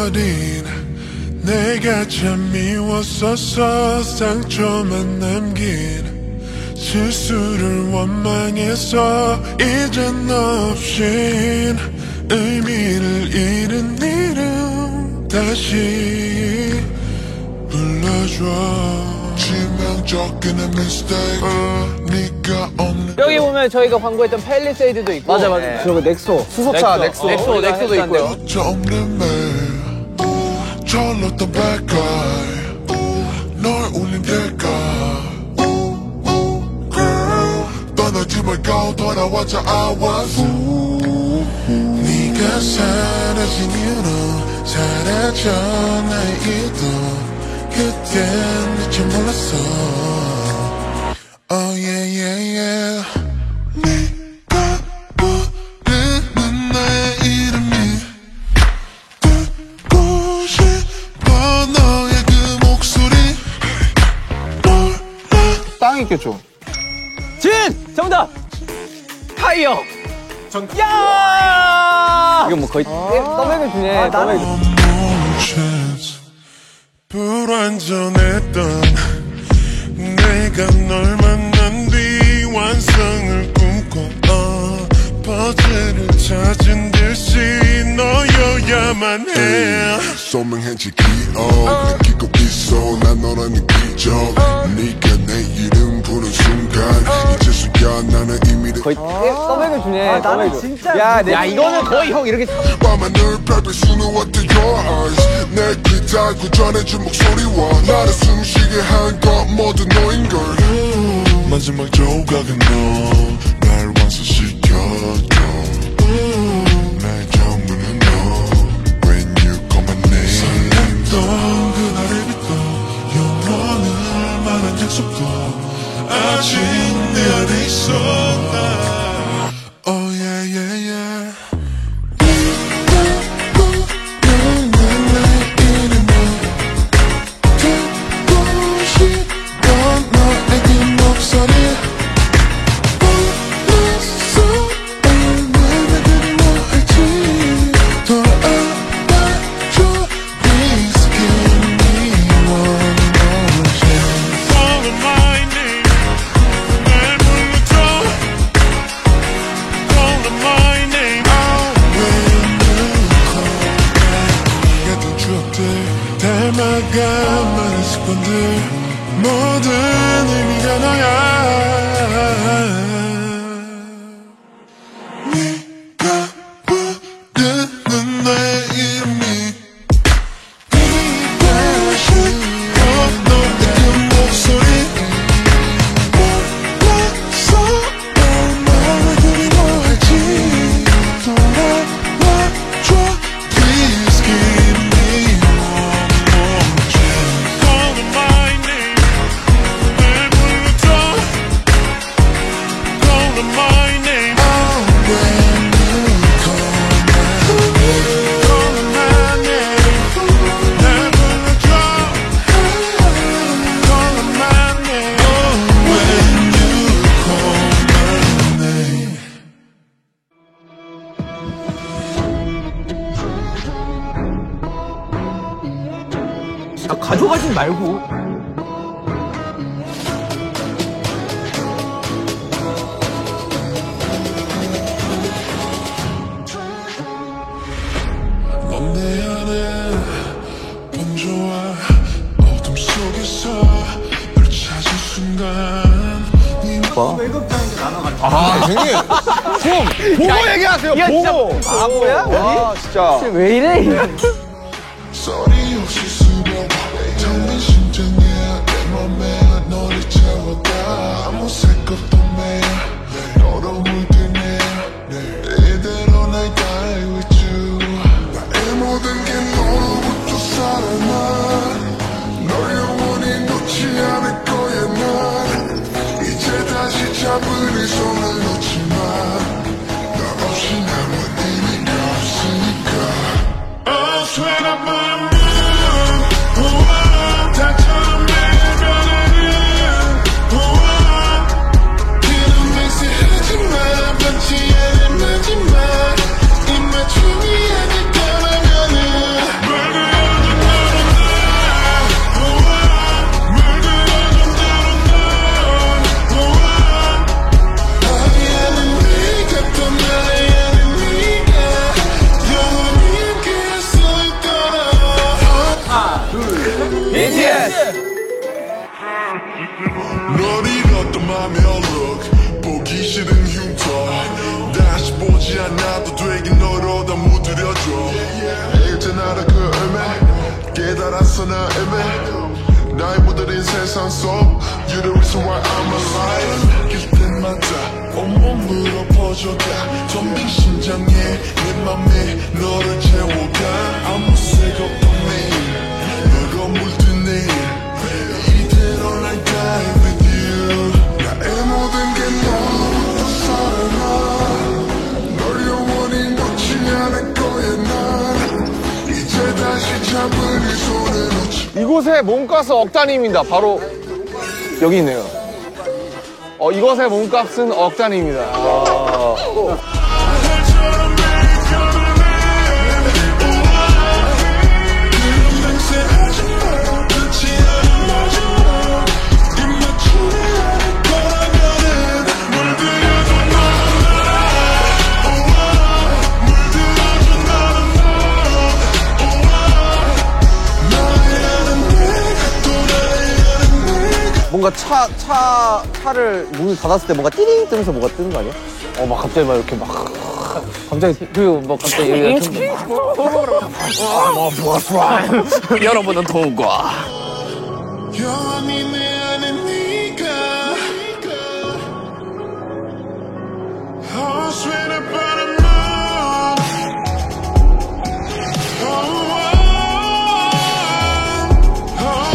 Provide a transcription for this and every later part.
어린 내가 참 미웠었어. 상처만 남긴 실수를 원망해서 이젠 없인 의미를 잃은 이름 다시 불러줘. 치명적인 mistake. 네가 없는 여기 보면 저희가 광고했던 팰리세이드도 있고. 맞아. 네. 저거 넥소. 수소차 넥소도 있고요. 없는 매일 철렀던 bad guy. 널 울린 대가. 떠나지 말고 돌아와줘 I was. 네가 사라진 이유로 사라져 나의 이도. 그땐 미처 몰랐어. Oh yeah yeah yeah. 네가 부르는 나의 이름이 듣고 싶어. 너의 그 목소리 땅 있겠죠. 진! 정답! 타이어! 야! 이건 뭐 거의 떠맥을 주네. 떠맥을. 불완전했던 내가 널 만난 뒤 완성을 꿈꿔 퍼즐을 찾은 듯이 너여야만 해. 소명해지 기억 느끼고 있어. 난 너라는 기적. 네가 내 이름 부른 순간 이제서야 나는 의미를 거의 떠맥을 주네. 나는 진짜. 야, 이거는 거의 형 이렇게. 밤하늘 밟을 수는 what to your eyes. 내 귀 닫고 전해준 목소리와 나를 숨쉬게 한 것 모두 너인걸. 마지막 조각은 너 날 완성시켜줘. 나의 전부는 너 When you call my name. 설렜던 그날부터 영원을 말한 약속도 아직 내 안에 있어. Oh yeah yeah yeah. 닮아가 많은 습관들 모든 의미가 너야. 네가 부르는 나의 이름이 듣고 싶어. 너의 그 목소리 몰랐어. 얼마나 그리워할지. 돌아와줘 Please give me 가져가지 말고. 넌 내 안에 번져와 어둠 속에서 널 찾은 순간 형님. 보고 얘기하세요. 보고. 바보야? 아 진짜. 왜 이래? 소리 없이 수백 텅빈 심장에 내 맘에 너를 채웠다. 아무 색깔도 매일 너로 물드네. 이대로 날 die with you. 나의 모든 게 너로부터 살아나. 널 영원히 놓지 않을 거야 난. 이제 다시 잡은 이 손을 놓지 마. 너 없이 남은 의미가 없으니까. 널 잃었던 맘에 얼룩 보기 싫은 흉터 다시 보지 않아도 되긴 너로 다 묻으려줘 이제 나를 그 의미 깨달았어 나 이미 나의 묻어린 세상 속 You're the reason why I'm alive 길 때마다 온몸으로 퍼져가 덤빈 심장에 내 맘에 너를 채워가 아무 색 없던 내일 너로 물든 내일 이대로 날 die with you 나의 모든 게 너로 살아나 널 영원히 놓지 않을 거야 난 이제 다시 잡은 이 손에 놓지 이곳의 몸값은 억 단위입니다. 바로 여기 있네요. 이곳의 몸값은 억 단위입니다. 뭔가 차를 문을 닫았을 때 뭔가 띠링 뜨면서 뭐가 뜨는 거 아니야? 막 갑자기 막 이렇게 막 갑자기 그리고 막 갑자기 여러분은 통과. 영원히 내 안에 네가 sweet about a moon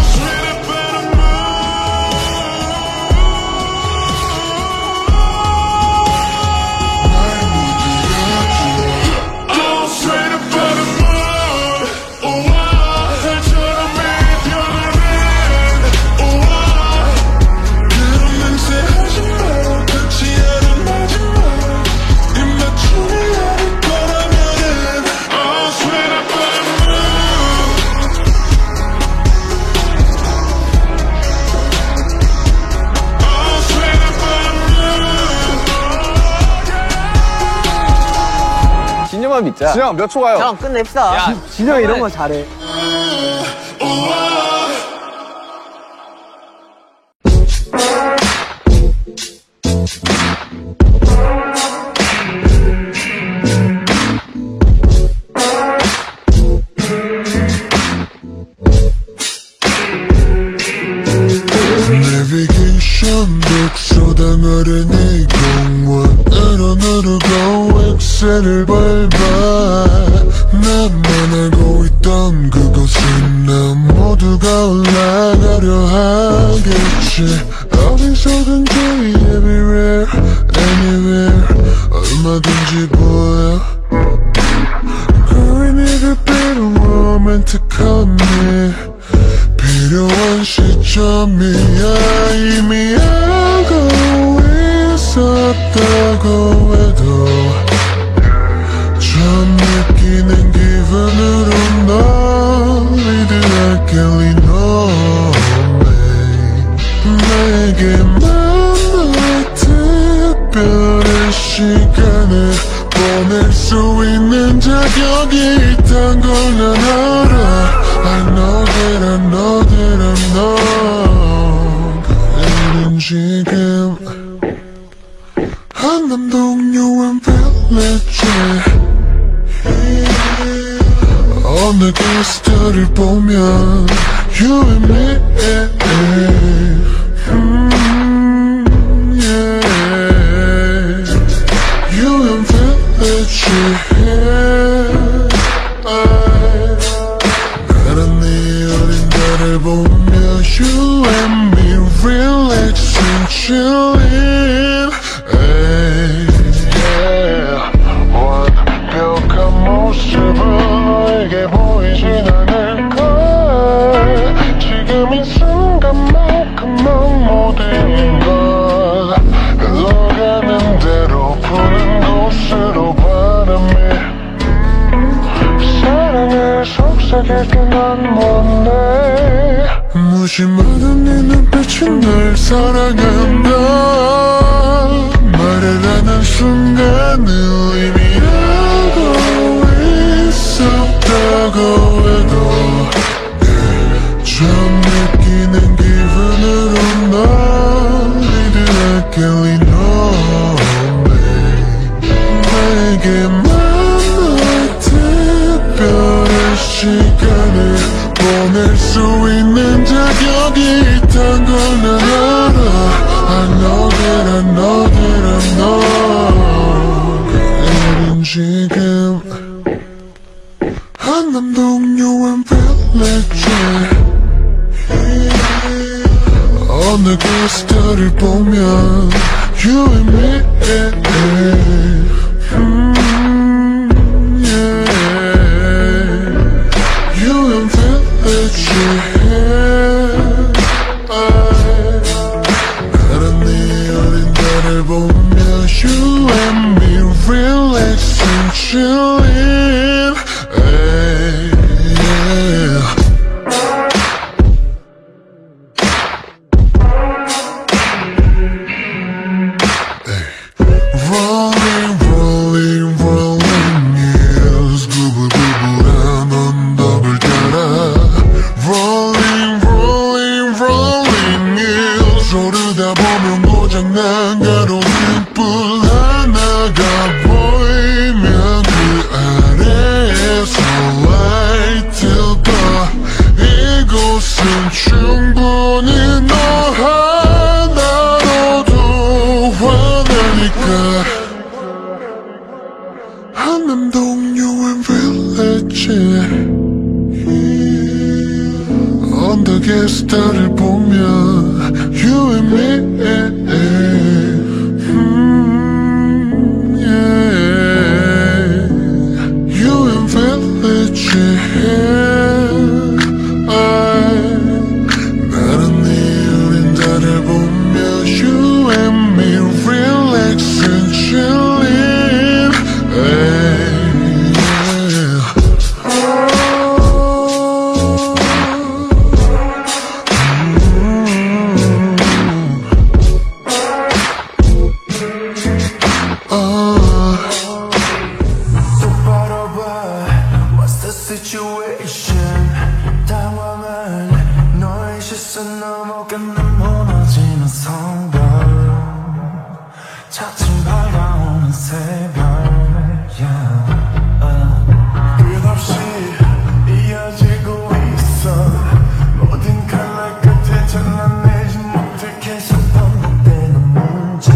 sweet about a moon sweet about a moon 별처럼 빛나는 그런 냄새 하지마 끝이 아닌 마지막 입맞춤이 아닐 거라면은 sweet about a moon sweet about a moon 진영만 믿자. 진영 몇 초 가요? 형 끝냅시다. 진영 이런 거 잘해. 내비게이션 독서당 어른이 공원으로 누르고 엑셀을 밟아 나만 알고 있던 그곳은 난 모두가 올라가려 하겠지 어디서든지 everywhere anywhere 얼마든지 보여 그의 그빛은 로맨틱하네 필요한 시점이야 이미 알고 있었다고 해도 처음 느끼는 기분으로 널 믿을게 리노메 내게만 너의 특별한 시간을 보낼 수 있는 자격이 있단 걸 난 알아 I know that I know that I know 그는 지금 한남동 유엔 빌리지 어느 게스트를 보면 You and me 유엔 빌리지 나란 네 어린 달을 보며 You and me relaxing chilling 완벽한 모습은 너에게 보이진 않을걸 지금 이 순간만큼은 모든 걸 흘러가는 대로 푸는 곳으로 바람이 사랑을 속삭일게 난 원해 무심하던 네 눈빛이 날 사랑한다 말을 하는 순간을 이미 알고 있었다고 해도 처음 느끼는 기분으로 널 어느 그 스타를 보면 You and me yeah. You and village 나란히 어린 달을 보며 You and me relaxing chilling yeah. Rolling, rolling, rolling hills 구불구불한 언덕을 따라 Rolling, rolling, rolling hills 오르다 보면 고장난 가로등불 하나가 보이면 그 아래에서 light 가 이곳은 충분히 너 하나로도 한남동 유엔 빌리지 언덕의 스타를 보면 You and me yeah. You and village 나란히 우린 달을 보며 You and me relaxing chilling 똑바로 봐 What's the situation 당황한 너의 시선 넘어가는 무너지는 성벽 차츰 밝아오는 새벽 끝없이 이어지고 있어 모든 칼날 끝에 잘라내지 못해 계속 반복되는 문제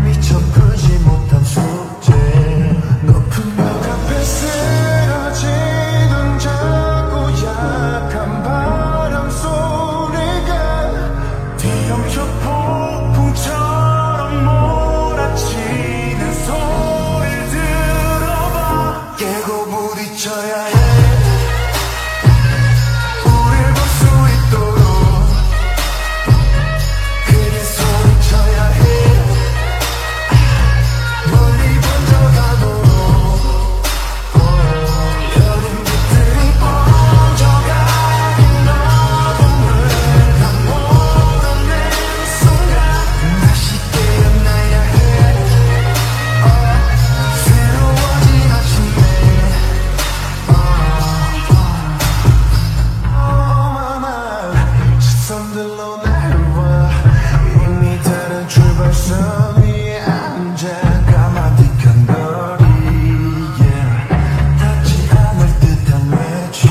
미처 풀지 못한 숙제 높은 벽 앞에 쓰러지던 작고 약한 바람 소리가 뒤엉켜 폭풍처럼 몰아치는 소리를 들어봐 깨고 부딪혀야 해 우릴 볼 수 있도록 크게 소리쳐야 해 멀리 번져가도록 여린 빛들이 번져가긴 너도 물다 몰아낸 순간 다시 깨어나야 해 새로워진 아침에 시선들로 날 봐 이미 다른 출발선 위에 앉아 까마득한 거리에 닿지 않을 듯한 외침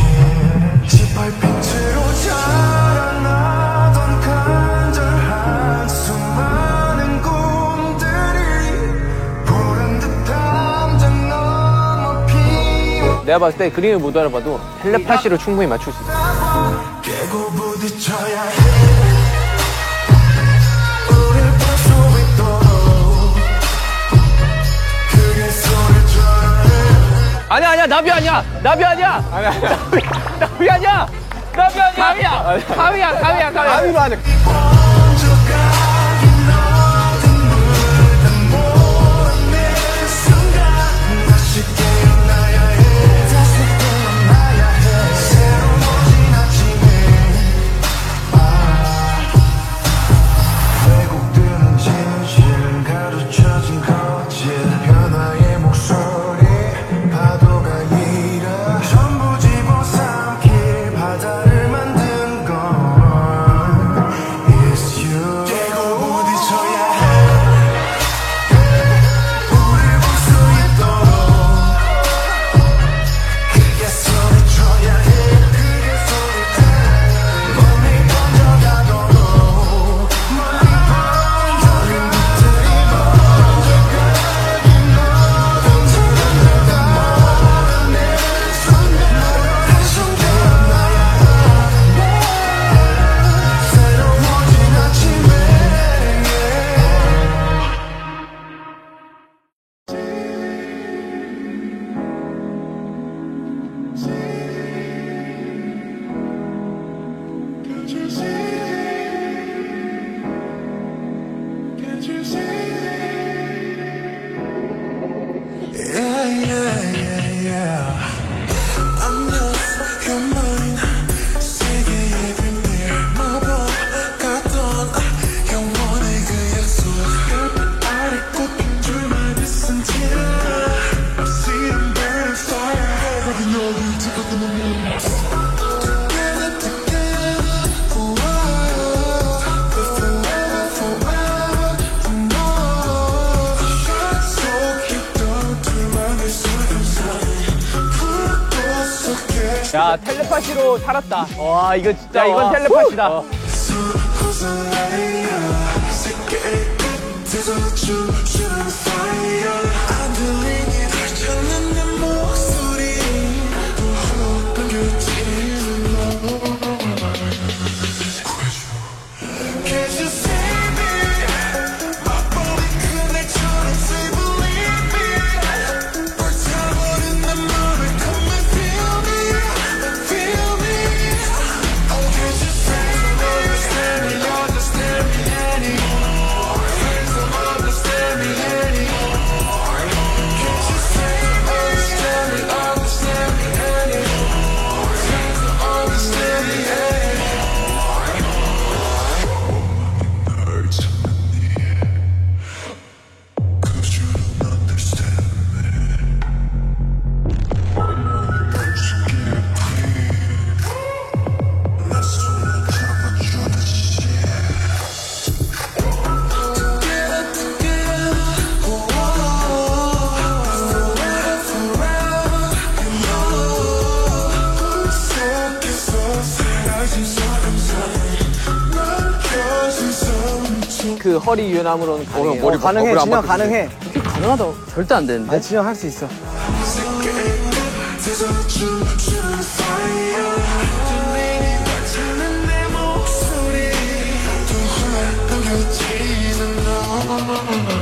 짓밟힌채로 자라나던 간절한 수많은 꿈들이 보란 듯 담장 넘어 피워 내가 봤을 때 그림을 못 알아봐도 텔레파시로 충분히 맞출 수 있어. 깨고 부딪혀야 해 우릴 볼 수 있도록 크게 소리쳐야 해 아니야 나비 아니야 나비 아니야 나비 아니야 나비 아니야 가위야 가위로 하네. 번져가긴 너도 물다 몰아낸 순간 다시 깨어나야 해 다시 깨어나야 해 새로워진 아침에 왜곡되는 진실 가르쳐진 거짓 변화의 목소리 파도가 일어 전부 집어삼킬 바다를 만든 건 It's you you see? Can't you see? Yeah, yeah, yeah, yeah. I'm yours, you're mine. 세계의 비밀 마법 같던 영원의 그 약속. 별빛 아래 꽂힌 줄만 있은 tear. I see them burning fire. Every note you took up in the moon. Together, together, forever, forever, forever, more. 약속했던 둘만의 순간. 야, 텔레파시로 살았다. 와, 이거 진짜, 이건 텔레파시다. 그 허리 유연함으로는 가능해. 머리 봐, 가능해. 머리 안 진영 바뀌지. 가능해. 가능하다. 절대 안 되는데. 아니 진영 할 수 있어. 내 목소리 또 흘러 넘겨지는 너.